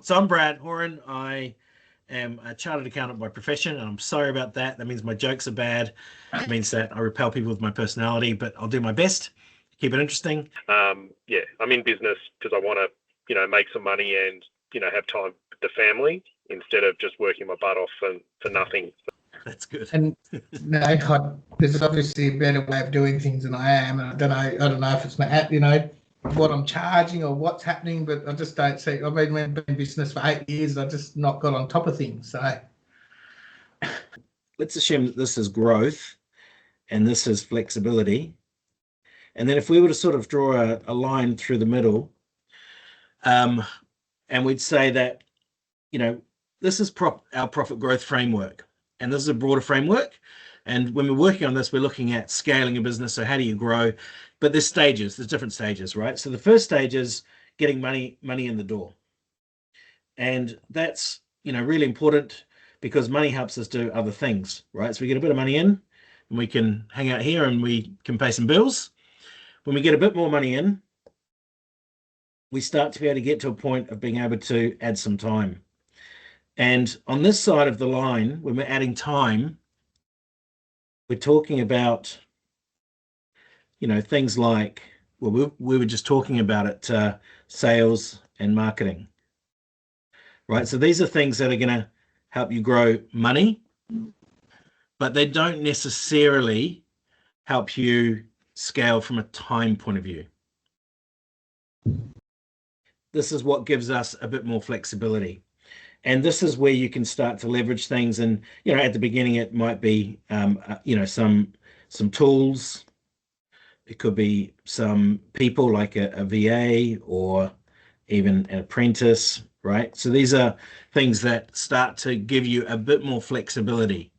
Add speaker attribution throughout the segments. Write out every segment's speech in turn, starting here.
Speaker 1: So I'm Brad Horan. I am a chartered accountant by profession, and I'm sorry about that. That means my jokes are bad. It means that I repel people with my personality, but I'll do my best to keep it interesting.
Speaker 2: Yeah, I'm in business because I want to, make some money and, have time with the family instead of just working my butt off for nothing.
Speaker 1: That's good.
Speaker 3: And there's obviously a better way of doing things than I am. And I don't know if it's what I'm charging or what's happening, but I just don't see. I've been in business for 8 years. And I just not got on top of things. So
Speaker 1: let's assume that this is growth and this is flexibility. And then if we were to sort of draw a line through the middle, and we'd say that, this is our profit growth framework, and this is a broader framework. And when we're working on this, we're looking at scaling a business. So how do you grow? But there's different stages, right? So the first stage is getting money in the door. And that's, really important because money helps us do other things, right? So we get a bit of money in and we can hang out here and we can pay some bills. When we get a bit more money in, we start to be able to get to a point of being able to add some time. And on this side of the line, when we're adding time, we're talking about, things like, well, we were just talking about it, sales and marketing, right? So these are things that are going to help you grow money, but they don't necessarily help you scale from a time point of view. This is what gives us a bit more flexibility. And this is where you can start to leverage things. And, at the beginning, it might be, some tools. It could be some people like a VA or even an apprentice, right? So these are things that start to give you a bit more flexibility.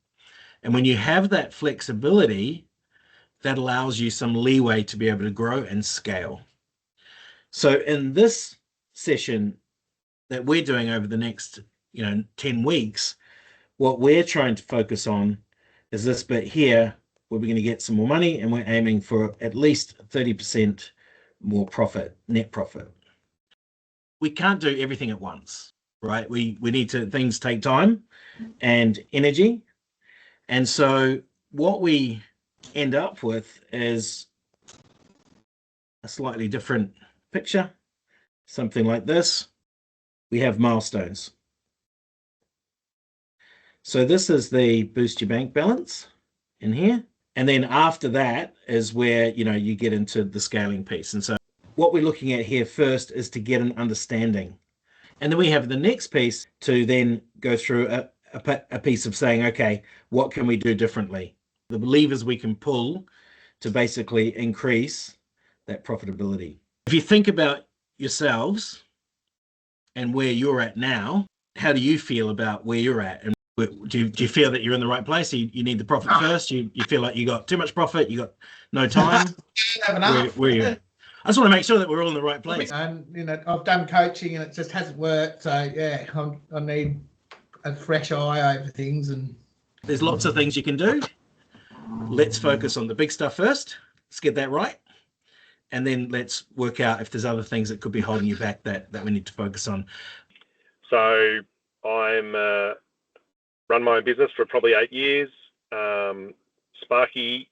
Speaker 1: And when you have that flexibility, that allows you some leeway to be able to grow and scale. So in this session that we're doing over the next 10 weeks, what we're trying to focus on is this bit here where we're going to get some more money, and we're aiming for at least 30% more profit, net profit. We can't do everything at once, right? We need to, things take time and energy. And so what we end up with is a slightly different picture, something like this. We have milestones. So this is the boost your bank balance in here. And then after that is where, you get into the scaling piece. And so what we're looking at here first is to get an understanding. And then we have the next piece to then go through a piece of saying, okay, what can we do differently? The levers we can pull to basically increase that profitability. If you think about yourselves and where you're at now, how do you feel about where you're at? And do you feel that you're in the right place? You need the profit first? You feel like you got too much profit? You got no time? Where are you at? I just want to make sure that we're all in the right place.
Speaker 3: And, I've done coaching and it just hasn't worked. So, yeah, I need a fresh eye over things. And
Speaker 1: there's lots of things you can do. Let's focus on the big stuff first. Let's get that right. And then let's work out if there's other things that could be holding you back that we need to focus on.
Speaker 2: So I'm run my own business for probably 8 years. Sparky,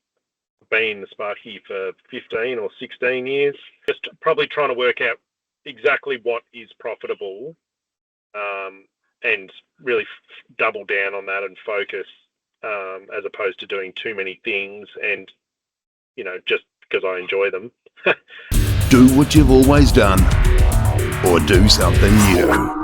Speaker 2: been the Sparky for 15 or 16 years. Just probably trying to work out exactly what is profitable, and really double down on that and focus, as opposed to doing too many things and, just because I enjoy them.
Speaker 4: Do what you've always done, or do something new.